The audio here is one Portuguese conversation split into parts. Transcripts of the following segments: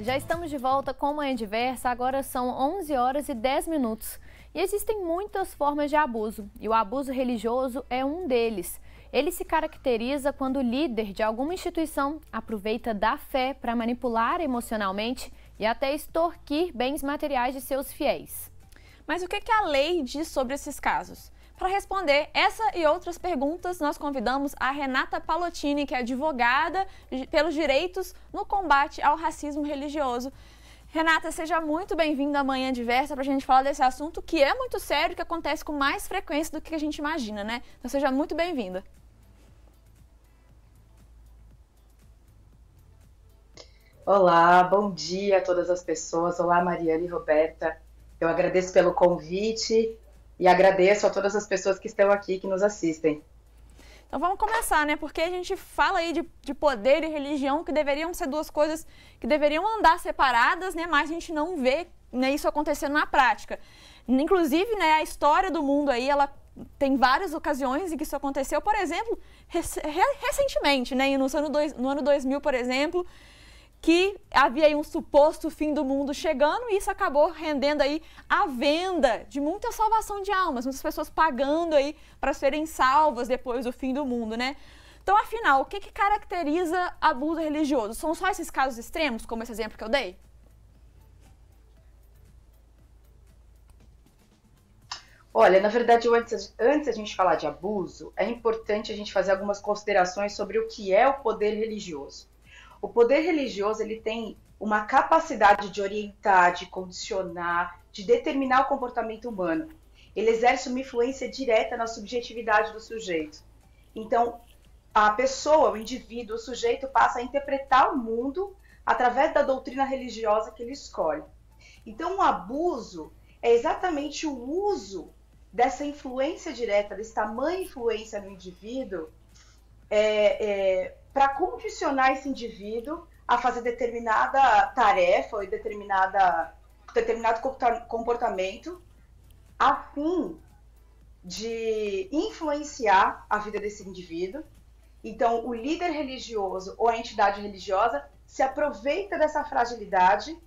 Já estamos de volta com Manhã Diversa, agora são 11 horas e 10 minutos. E existem muitas formas de abuso, e o abuso religioso é um deles. Ele se caracteriza quando o líder de alguma instituição aproveita da fé para manipular emocionalmente e até extorquir bens materiais de seus fiéis. Mas o que a lei diz sobre esses casos? Para responder essa e outras perguntas, nós convidamos a Renata Palottini, que é advogada pelos direitos no combate ao racismo religioso. Renata, seja muito bem-vinda à Manhã Diversa para a gente falar desse assunto que é muito sério e que acontece com mais frequência do que a gente imagina, né? Então seja muito bem-vinda. Olá, bom dia a todas as pessoas. Olá, Mariana e Roberta. Eu agradeço pelo convite e agradeço a todas as pessoas que estão aqui, que nos assistem. Então vamos começar, né? Porque a gente fala aí de poder e religião, que deveriam ser duas coisas que deveriam andar separadas, né? Mas a gente não vê, né, isso acontecendo na prática. Inclusive, né, a história do mundo aí, ela tem várias ocasiões em que isso aconteceu. Por exemplo, recentemente, né? No ano 2000, por exemplo, que havia aí um suposto fim do mundo chegando e isso acabou rendendo aí a venda de muita salvação de almas, muitas pessoas pagando aí para serem salvas depois do fim do mundo, né? Então, afinal, o que caracteriza abuso religioso? São só esses casos extremos, como esse exemplo que eu dei? Olha, na verdade, antes a gente falar de abuso, é importante a gente fazer algumas considerações sobre o que é o poder religioso. O poder religioso, ele tem uma capacidade de orientar, de condicionar, de determinar o comportamento humano. Ele exerce uma influência direta na subjetividade do sujeito. Então, a pessoa, o indivíduo, o sujeito passa a interpretar o mundo através da doutrina religiosa que ele escolhe. Então, o abuso é exatamente o uso dessa influência direta, desse tamanho influência no indivíduo, para condicionar esse indivíduo a fazer determinada tarefa ou determinado comportamento a fim de influenciar a vida desse indivíduo. Então, o líder religioso ou a entidade religiosa se aproveita dessa fragilidade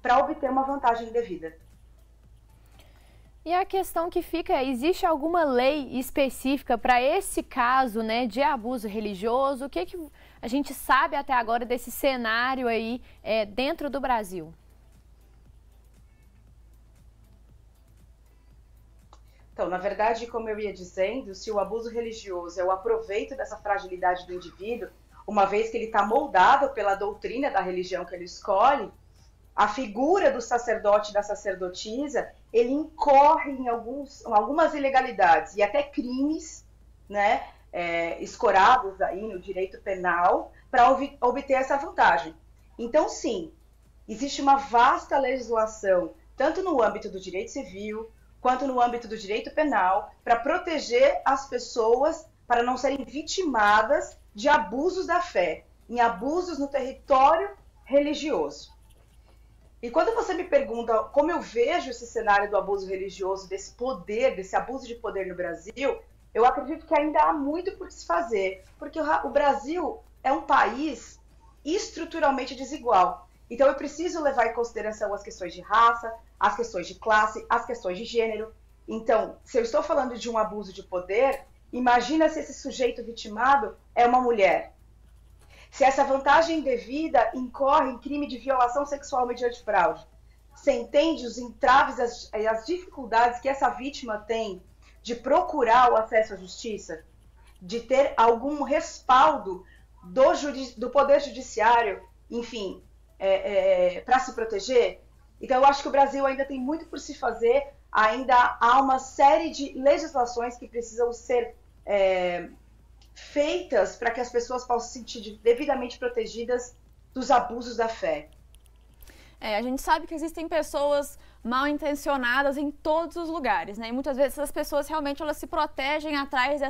para obter uma vantagem indevida. E a questão que fica é, existe alguma lei específica para esse caso, né, de abuso religioso? O que a gente sabe até agora desse cenário aí dentro do Brasil? Então, na verdade, como eu ia dizendo, se o abuso religioso é o aproveito dessa fragilidade do indivíduo, uma vez que ele está moldado pela doutrina da religião que ele escolhe, a figura do sacerdote e da sacerdotisa, ele incorre em algumas ilegalidades e até crimes, né, escorados aí no direito penal para obter essa vantagem. Então, sim, existe uma vasta legislação, tanto no âmbito do direito civil, quanto no âmbito do direito penal, para proteger as pessoas para não serem vitimadas de abusos da fé, em abusos no território religioso. E quando você me pergunta como eu vejo esse cenário do abuso religioso, desse poder, desse abuso de poder no Brasil, eu acredito que ainda há muito por se fazer, porque o Brasil é um país estruturalmente desigual. Então eu preciso levar em consideração as questões de raça, as questões de classe, as questões de gênero. Então, se eu estou falando de um abuso de poder, imagina se esse sujeito vitimado é uma mulher. Se essa vantagem indevida incorre em crime de violação sexual mediante fraude. Você entende os entraves e as dificuldades que essa vítima tem de procurar o acesso à justiça? De ter algum respaldo do Poder Judiciário, enfim, para se proteger? Então, eu acho que o Brasil ainda tem muito por se fazer, ainda há uma série de legislações que precisam ser feitas para que as pessoas possam se sentir devidamente protegidas dos abusos da fé. A gente sabe que existem pessoas mal intencionadas em todos os lugares, né? E muitas vezes essas pessoas realmente elas se protegem atrás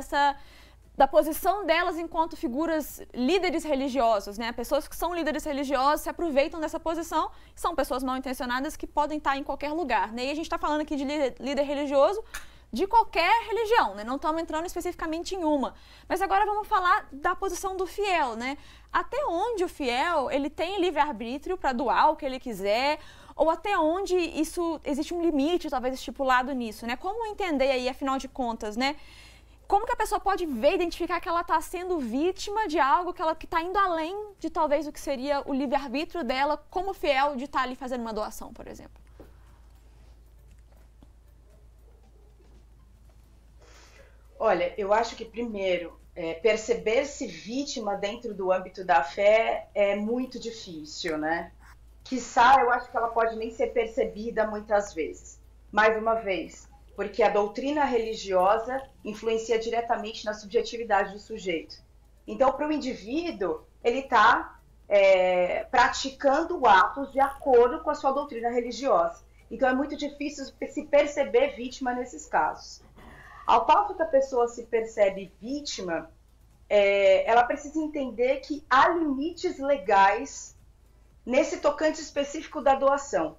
da posição delas enquanto figuras líderes religiosos, né? Pessoas que são líderes religiosos se aproveitam dessa posição, são pessoas mal intencionadas que podem estar em qualquer lugar, né? E a gente está falando aqui de líder religioso de qualquer religião, né? Não estamos entrando especificamente em uma. Mas agora vamos falar da posição do fiel, né? Até onde o fiel ele tem livre-arbítrio para doar o que ele quiser, ou até onde isso existe um limite, talvez, estipulado nisso, né? Como entender aí, afinal de contas, né? Como que a pessoa pode ver, identificar que ela está sendo vítima de algo que está indo além de talvez o que seria o livre-arbítrio dela como fiel de estar ali fazendo uma doação, por exemplo? Olha, eu acho que primeiro, perceber-se vítima dentro do âmbito da fé é muito difícil, né? Quiçá, eu acho que ela pode nem ser percebida muitas vezes. Mais uma vez, porque a doutrina religiosa influencia diretamente na subjetividade do sujeito. Então, para o indivíduo, ele está praticando atos de acordo com a sua doutrina religiosa. Então, é muito difícil se perceber vítima nesses casos. Ao passo que a pessoa se percebe vítima, ela precisa entender que há limites legais nesse tocante específico da doação.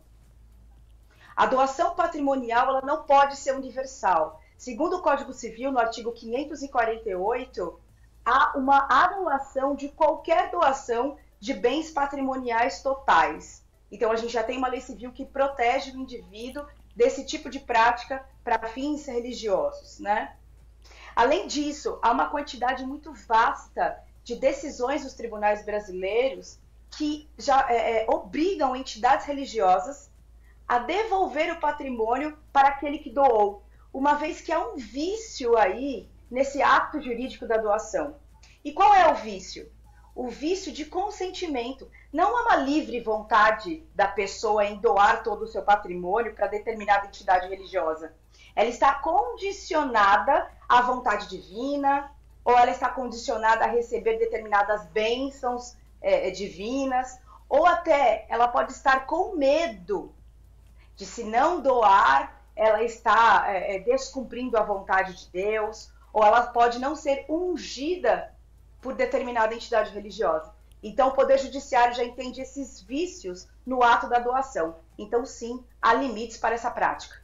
A doação patrimonial ela não pode ser universal. Segundo o Código Civil, no artigo 548, há uma anulação de qualquer doação de bens patrimoniais totais. Então, a gente já tem uma lei civil que protege o indivíduo desse tipo de prática para fins religiosos, né? Além disso, há uma quantidade muito vasta de decisões dos tribunais brasileiros que já obrigam entidades religiosas a devolver o patrimônio para aquele que doou, uma vez que há um vício aí nesse ato jurídico da doação. E qual é o vício? O vício de consentimento. Não há uma livre vontade da pessoa em doar todo o seu patrimônio para determinada entidade religiosa. Ela está condicionada à vontade divina, ou ela está condicionada a receber determinadas bênçãos divinas, ou até ela pode estar com medo de, se não doar, ela está descumprindo a vontade de Deus, ou ela pode não ser ungida por determinada entidade religiosa. Então, o Poder Judiciário já entende esses vícios no ato da doação. Então, sim, há limites para essa prática.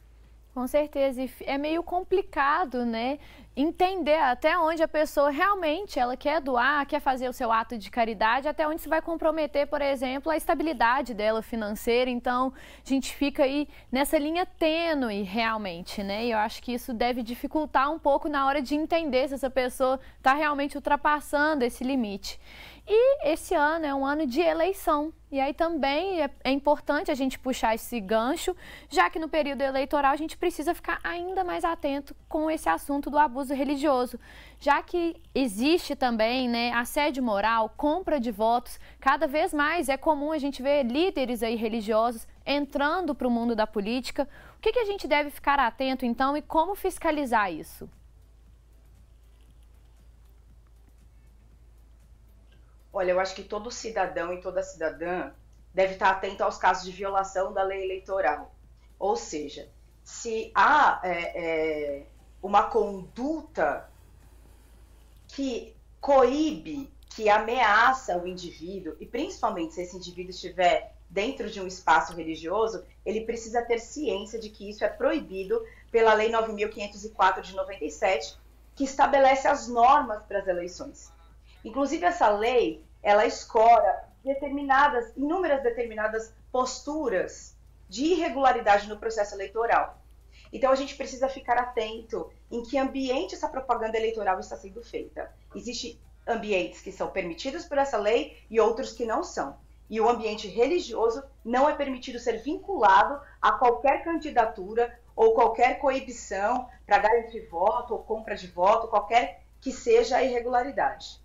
Com certeza, e é meio complicado, né, entender até onde a pessoa realmente ela quer doar, quer fazer o seu ato de caridade, até onde se vai comprometer, por exemplo, a estabilidade dela financeira. Então, a gente fica aí nessa linha tênue realmente, né, e eu acho que isso deve dificultar um pouco na hora de entender se essa pessoa está realmente ultrapassando esse limite. E esse ano é um ano de eleição, e aí também é importante a gente puxar esse gancho, já que no período eleitoral a gente precisa ficar ainda mais atento com esse assunto do abuso religioso, já que existe também, né, assédio moral, compra de votos. Cada vez mais é comum a gente ver líderes aí religiosos entrando para o mundo da política. O que a gente deve ficar atento então e como fiscalizar isso? Olha, eu acho que todo cidadão e toda cidadã deve estar atento aos casos de violação da lei eleitoral. Ou seja, se há uma conduta que coíbe, que ameaça o indivíduo, e principalmente se esse indivíduo estiver dentro de um espaço religioso, ele precisa ter ciência de que isso é proibido pela Lei 9.504 de 97, que estabelece as normas para as eleições. Inclusive, essa lei, ela escora inúmeras determinadas posturas de irregularidade no processo eleitoral. Então, a gente precisa ficar atento em que ambiente essa propaganda eleitoral está sendo feita. Existem ambientes que são permitidos por essa lei e outros que não são. E o ambiente religioso não é permitido ser vinculado a qualquer candidatura ou qualquer coibição para garantir voto ou compra de voto, qualquer que seja a irregularidade.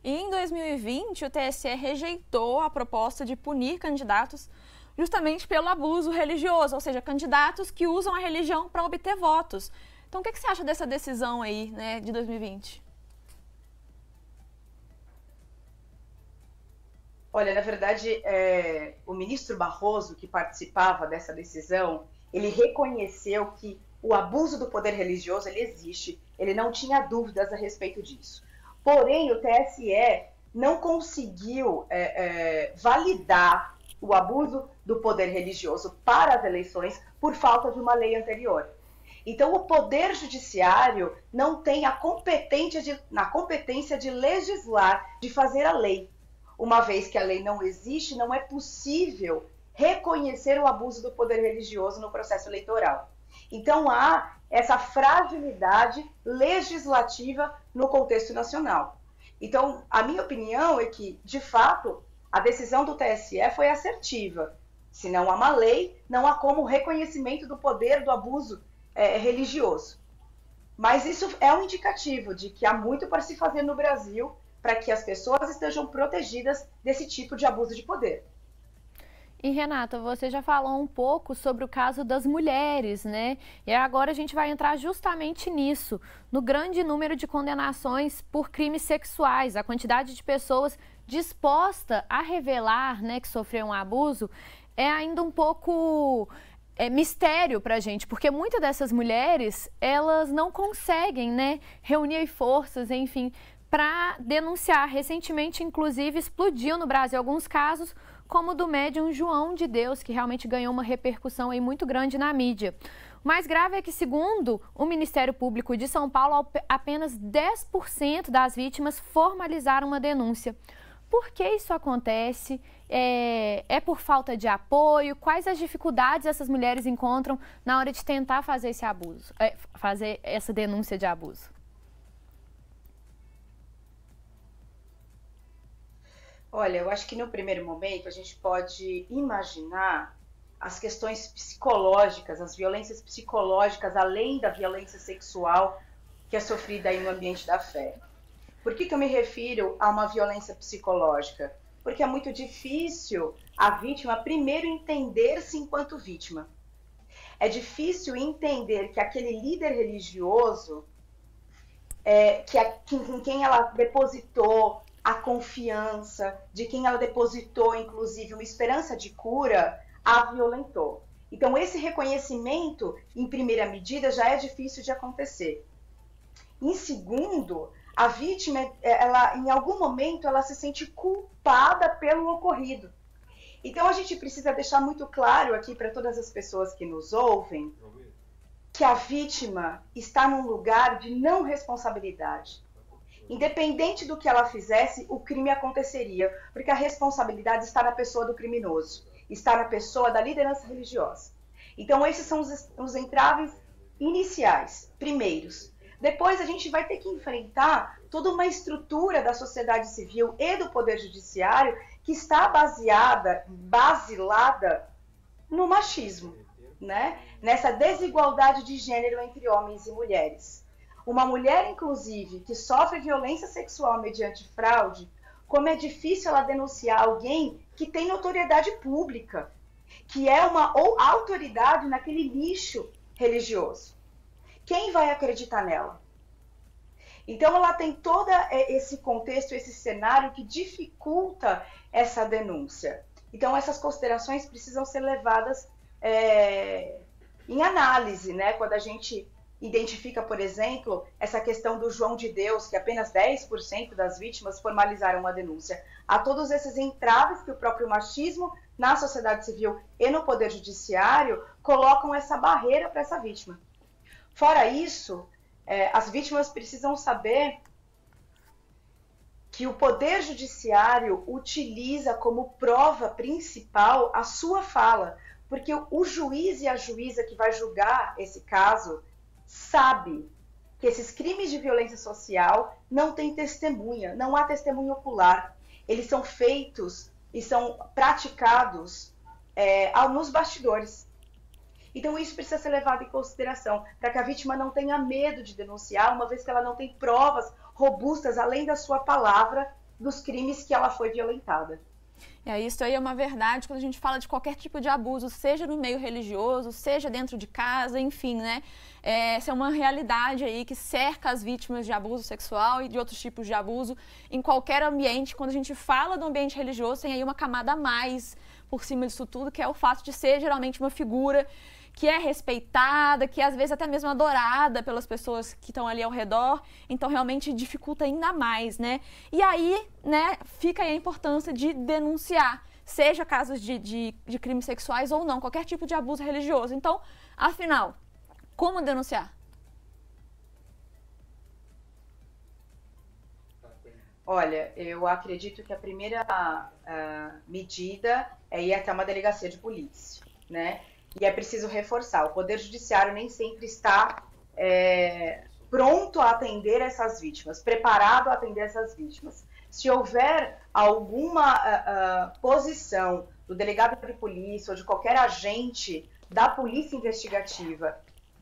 E em 2020, o TSE rejeitou a proposta de punir candidatos justamente pelo abuso religioso, ou seja, candidatos que usam a religião para obter votos. Então, o que você acha dessa decisão aí, né, de 2020? Olha, na verdade, o ministro Barroso, que participava dessa decisão, ele reconheceu que o abuso do poder religioso ele existe, ele não tinha dúvidas a respeito disso. Porém, o TSE não conseguiu validar o abuso do poder religioso para as eleições por falta de uma lei anterior. Então, o Poder Judiciário não tem a competência de legislar, de fazer a lei. Uma vez que a lei não existe, não é possível reconhecer o abuso do poder religioso no processo eleitoral. Então, há essa fragilidade legislativa no contexto nacional. Então, a minha opinião é que, de fato, a decisão do TSE foi assertiva. Se não há uma lei, não há como reconhecimento do poder do abuso religioso. Mas isso é um indicativo de que há muito para se fazer no Brasil para que as pessoas estejam protegidas desse tipo de abuso de poder. E, Renata, você já falou um pouco sobre o caso das mulheres, né? E agora a gente vai entrar justamente nisso, no grande número de condenações por crimes sexuais, a quantidade de pessoas disposta a revelar, né, que sofreu um abuso, é ainda um pouco mistério para a gente, porque muitas dessas mulheres, elas não conseguem, né, reunir forças, enfim, para denunciar. Recentemente, inclusive, explodiu no Brasil alguns casos, como o do médium João de Deus, que realmente ganhou uma repercussão aí muito grande na mídia. O mais grave é que, segundo o Ministério Público de São Paulo, apenas 10% das vítimas formalizaram uma denúncia. Por que isso acontece? É por falta de apoio? Quais as dificuldades essas mulheres encontram na hora de tentar fazer esse abuso, fazer essa denúncia de abuso? Olha, eu acho que no primeiro momento a gente pode imaginar as questões psicológicas, as violências psicológicas, além da violência sexual que é sofrida aí no ambiente da fé. Por que eu me refiro a uma violência psicológica? Porque é muito difícil a vítima primeiro entender-se enquanto vítima. É difícil entender que aquele líder religioso, em quem ela depositou a confiança, de quem ela depositou, inclusive, uma esperança de cura, a violentou. Então, esse reconhecimento, em primeira medida, já é difícil de acontecer. Em segundo, a vítima, em algum momento, ela se sente culpada pelo ocorrido. Então, a gente precisa deixar muito claro aqui para todas as pessoas que nos ouvem que a vítima está num lugar de não responsabilidade. Independente do que ela fizesse, o crime aconteceria, porque a responsabilidade está na pessoa do criminoso, está na pessoa da liderança religiosa. Então, esses são os entraves iniciais, primeiros. Depois, a gente vai ter que enfrentar toda uma estrutura da sociedade civil e do Poder Judiciário que está basilada no machismo, né? Nessa desigualdade de gênero entre homens e mulheres. Uma mulher, inclusive, que sofre violência sexual mediante fraude, como é difícil ela denunciar alguém que tem notoriedade pública, que é uma autoridade naquele nicho religioso. Quem vai acreditar nela? Então, ela tem todo esse contexto, esse cenário que dificulta essa denúncia. Então, essas considerações precisam ser levadas em análise, né? Quando a gente identifica, por exemplo, essa questão do João de Deus, que apenas 10% das vítimas formalizaram uma denúncia. Há todos esses entraves que o próprio machismo na sociedade civil e no Poder Judiciário colocam essa barreira para essa vítima. Fora isso, as vítimas precisam saber que o Poder Judiciário utiliza como prova principal a sua fala, porque o juiz e a juíza que vai julgar esse caso sabe que esses crimes de violência social não têm testemunha, não há testemunha ocular. Eles são feitos e são praticados nos bastidores. Então isso precisa ser levado em consideração, para que a vítima não tenha medo de denunciar, uma vez que ela não tem provas robustas, além da sua palavra, dos crimes que ela foi violentada. Isso aí é uma verdade quando a gente fala de qualquer tipo de abuso, seja no meio religioso, seja dentro de casa, enfim, né? Essa é uma realidade aí que cerca as vítimas de abuso sexual e de outros tipos de abuso em qualquer ambiente. Quando a gente fala do ambiente religioso, tem aí uma camada a mais por cima disso tudo, que é o fato de ser geralmente uma figura que é respeitada, que às vezes até mesmo adorada pelas pessoas que estão ali ao redor, então realmente dificulta ainda mais, né? E aí, né, fica aí a importância de denunciar, seja casos de crimes sexuais ou não, qualquer tipo de abuso religioso. Então, afinal, como denunciar? Olha, eu acredito que a primeira medida é ir até uma delegacia de polícia, né? E é preciso reforçar, o Poder Judiciário nem sempre está pronto a atender essas vítimas, preparado a atender essas vítimas. Se houver alguma posição do delegado de polícia ou de qualquer agente da polícia investigativa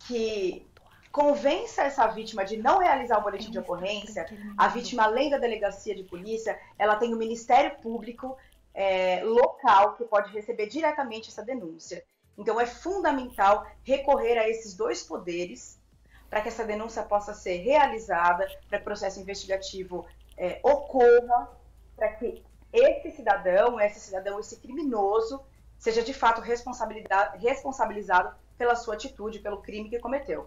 que convença essa vítima de não realizar o boletim de ocorrência, a vítima, além da delegacia de polícia, ela tem o Ministério Público local que pode receber diretamente essa denúncia. Então é fundamental recorrer a esses dois poderes para que essa denúncia possa ser realizada, para que o processo investigativo ocorra, para que esse cidadão, esse criminoso, seja de fato responsabilizado pela sua atitude, pelo crime que cometeu.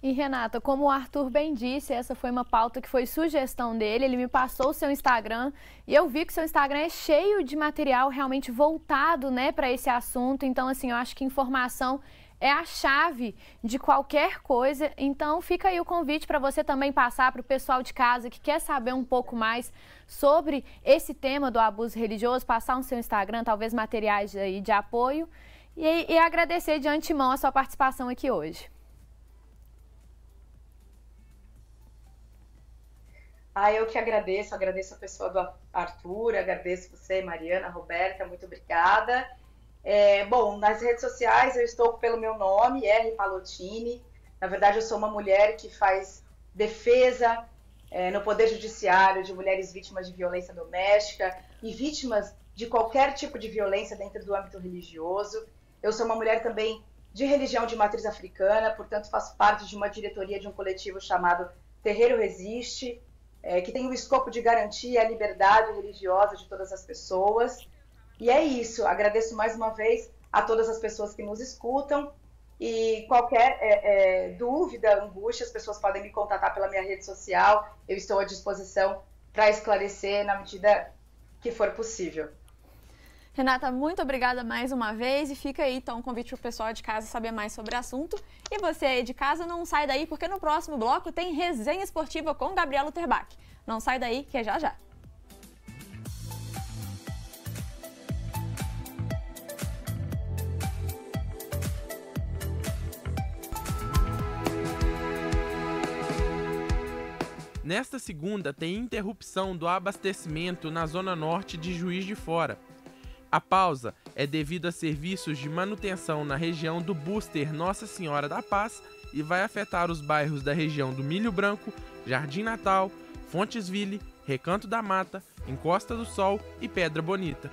E Renata, como o Arthur bem disse, essa foi uma pauta que foi sugestão dele, ele me passou o seu Instagram e eu vi que o seu Instagram é cheio de material realmente voltado, né, para esse assunto. Então, assim, eu acho que informação é a chave de qualquer coisa. Então, fica aí o convite para você também passar para o pessoal de casa que quer saber um pouco mais sobre esse tema do abuso religioso, passar no seu Instagram, talvez materiais aí de apoio e agradecer de antemão a sua participação aqui hoje. Eu que agradeço a pessoa do Arthur, agradeço você, Mariana, Roberta, muito obrigada. Bom, nas redes sociais eu estou pelo meu nome, R. Palottini. Na verdade, eu sou uma mulher que faz defesa no Poder Judiciário de mulheres vítimas de violência doméstica e vítimas de qualquer tipo de violência dentro do âmbito religioso. Eu sou uma mulher também de religião de matriz africana, portanto faço parte de uma diretoria de um coletivo chamado Terreiro Resiste, que tem o escopo de garantir a liberdade religiosa de todas as pessoas. E é isso, agradeço mais uma vez a todas as pessoas que nos escutam e qualquer dúvida, angústia, as pessoas podem me contatar pela minha rede social, eu estou à disposição para esclarecer na medida que for possível. Renata, muito obrigada mais uma vez e fica aí então o convite para o pessoal de casa saber mais sobre o assunto. E você aí de casa não sai daí porque no próximo bloco tem resenha esportiva com Gabriela Utterbach. Não sai daí que é já já. Nesta segunda tem interrupção do abastecimento na zona norte de Juiz de Fora. A pausa é devido a serviços de manutenção na região do Búster Nossa Senhora da Paz e vai afetar os bairros da região do Milho Branco, Jardim Natal, Fontesville, Recanto da Mata, Encosta do Sol e Pedra Bonita.